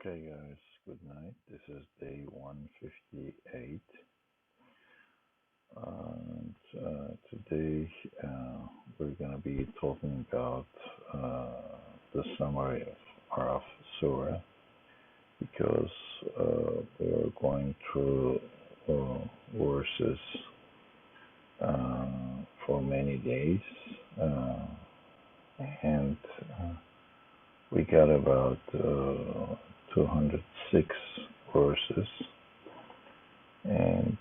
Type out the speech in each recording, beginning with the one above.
Okay, guys, good night. This is day 158. And today we're going to be talking about the summary of Araf Surah because we're going through verses for many days. And we got about 206 verses, and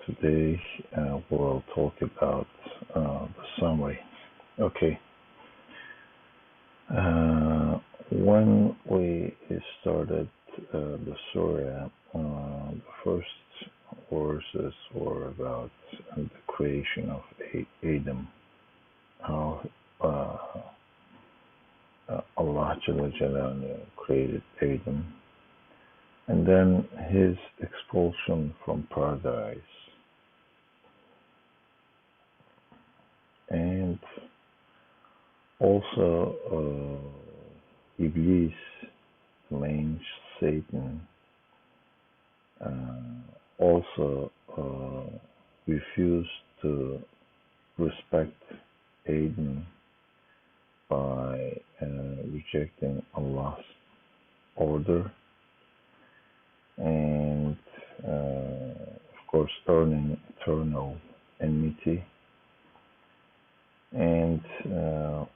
today we'll talk about the summary. Okay. When we started the surah, the first verses were about the creation of Adam, how Allah created Adam, and then his expulsion from paradise, and also Iblis, the main Satan, also refused to respect Adam by rejecting Allah's order, and of course earning eternal enmity. And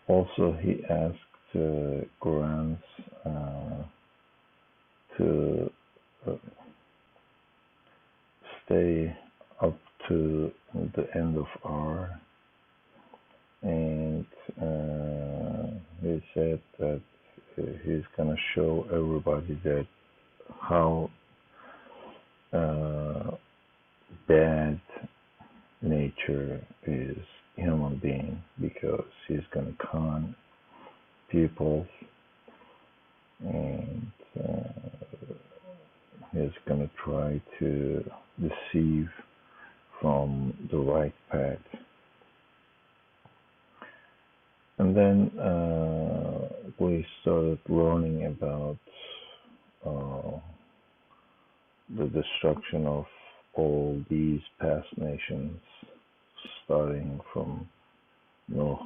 also he asked Qur'an to stay up to the end of hour, and he said that he's going to show everybody that how bad nature is human being, because he's going to con people, and he's going to try to deceive from the right path. And then we started learning about the destruction of all these past nations, starting from Nuh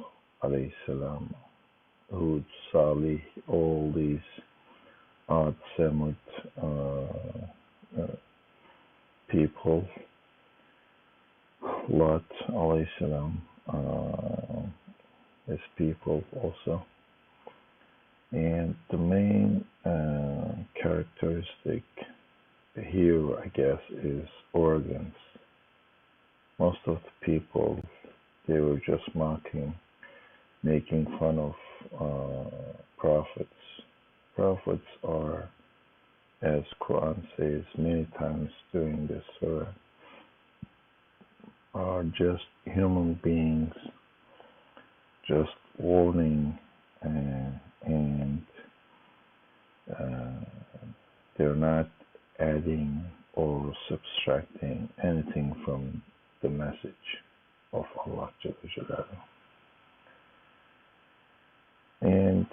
alayhi salam, Hud, Salih, all these Ad, Samud people, Lot alayhi salam, his people also. And the main characteristic here, I guess, is arrogance. Most of the people, they were just mocking, making fun of prophets. Prophets are, as Qur'an says many times during this surah, are just human beings, just warning, and they're not adding or subtracting anything from the message of Allah. And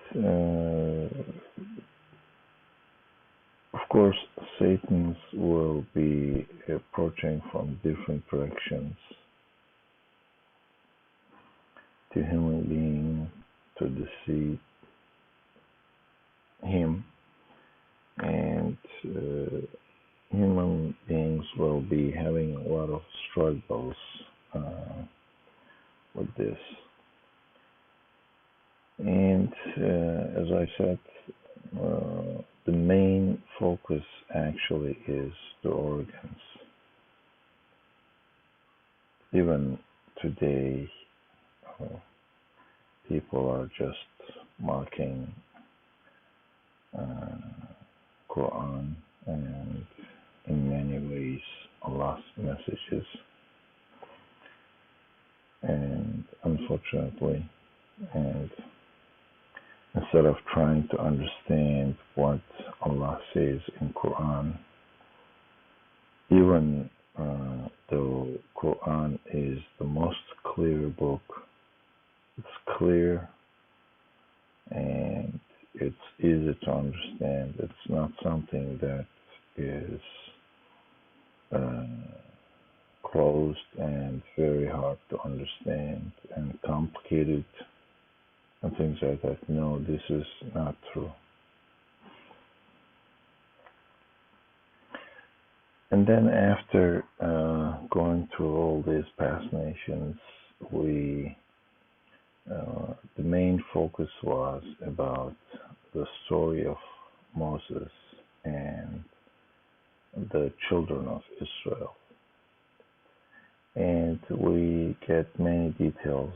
of course, Satans will be approaching from different directions to human being to deceive him, and human beings will be having a lot of struggles with this. And as I said, the main focus actually is the arrogance. Even today, people are just mocking Quran and in many ways Allah's messages, and unfortunately, and instead of trying to understand what Allah says in Quran, even though Quran is the most clear book, it's clear and it's easy to understand. It's not something that is uh, closed and very hard to understand and complicated and things like that. No, this is not true. And then after going through all these past nations, the main focus was about the story of Moses and the children of Israel. And we get many details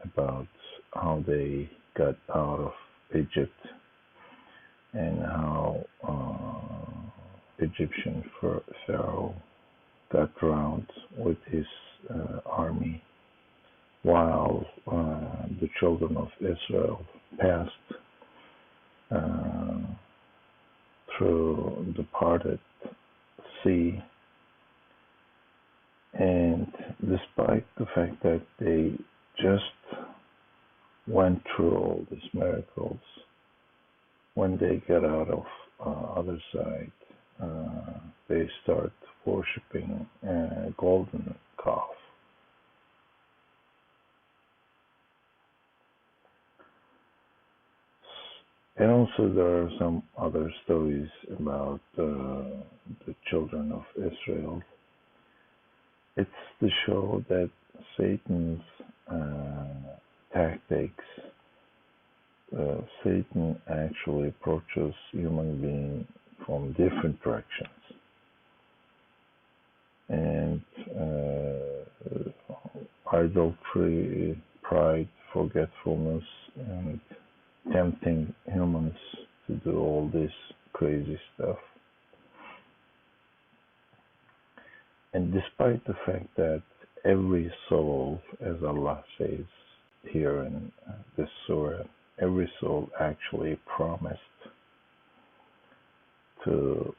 about how they got out of Egypt and how Egyptian Pharaoh got drowned with his army, while the children of Israel passed through the parted sea. And despite the fact that they just went through all these miracles, when they got out of other side, they start worshiping a golden calf. And also there are some other stories about the children of Israel. It's to show that Satan's tactics, Satan actually approaches human beings from different directions. And idolatry, pride, forgetfulness, and tempting humans to do all this crazy stuff. And despite the fact that every soul, as Allah says here in this surah, every soul actually promised to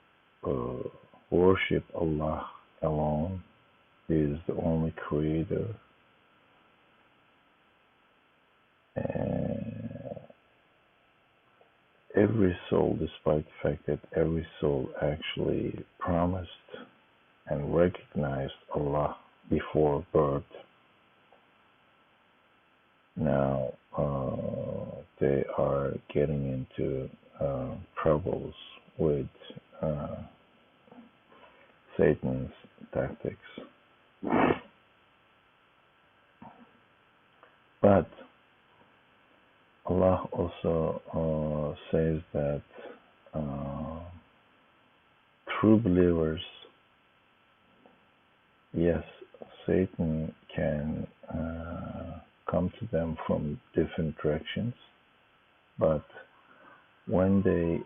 worship Allah alone. He is the only creator. And every soul, despite the fact that every soul actually promised and recognized Allah before birth, now they are getting into troubles with Satan's tactics. But Allah also says that true believers, yes, Satan can come to them from different directions, but when they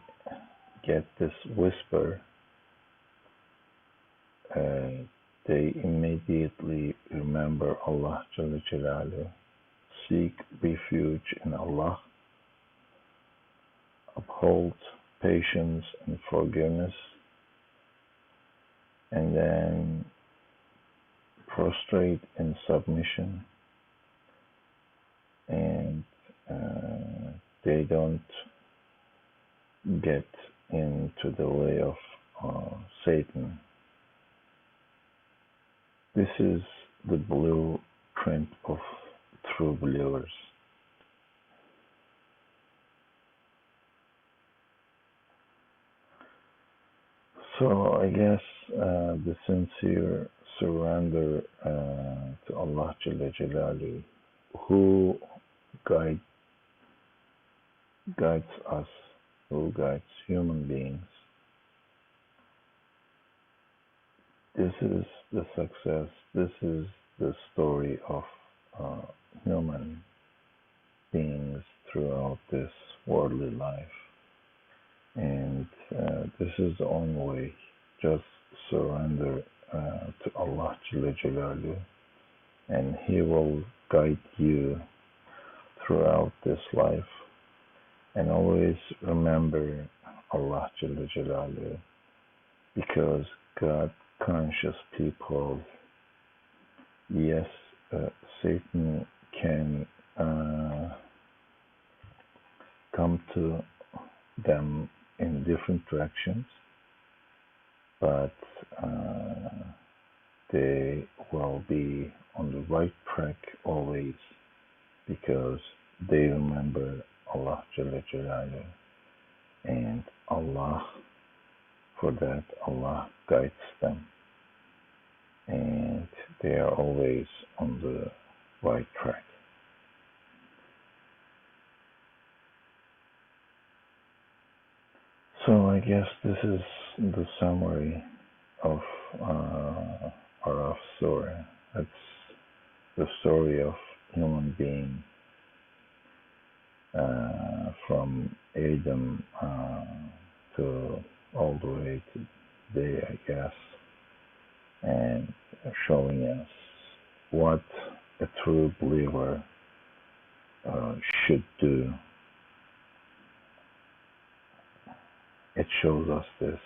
get this whisper, they immediately remember Allah Jalla Jalaluhu, seek refuge in Allah, uphold patience and forgiveness, and then prostrate in submission, and they don't get into the way of Satan. This is the blueprint of true believers. So I guess the sincere surrender to Allah Jalla Jalaluhu, who guides us, who guides human beings. This is the success, this is the story of human beings throughout this worldly life. And this is the only way. Just surrender to Allah Jalla Jalaluhu, and He will guide you throughout this life. And always remember Allah Jalla Jalaluhu, because God conscious people, yes, Satan can come to them in different directions, but they will be on the right track always because they remember Allah Jalla Jalaluhu, and Allah, for that, Allah guides them, and they are always on the right track. So I guess this is the summary of Arraf Surah. It's the story of human being from Adam to all the way to today, I guess, and showing us what a true believer should do. It shows us this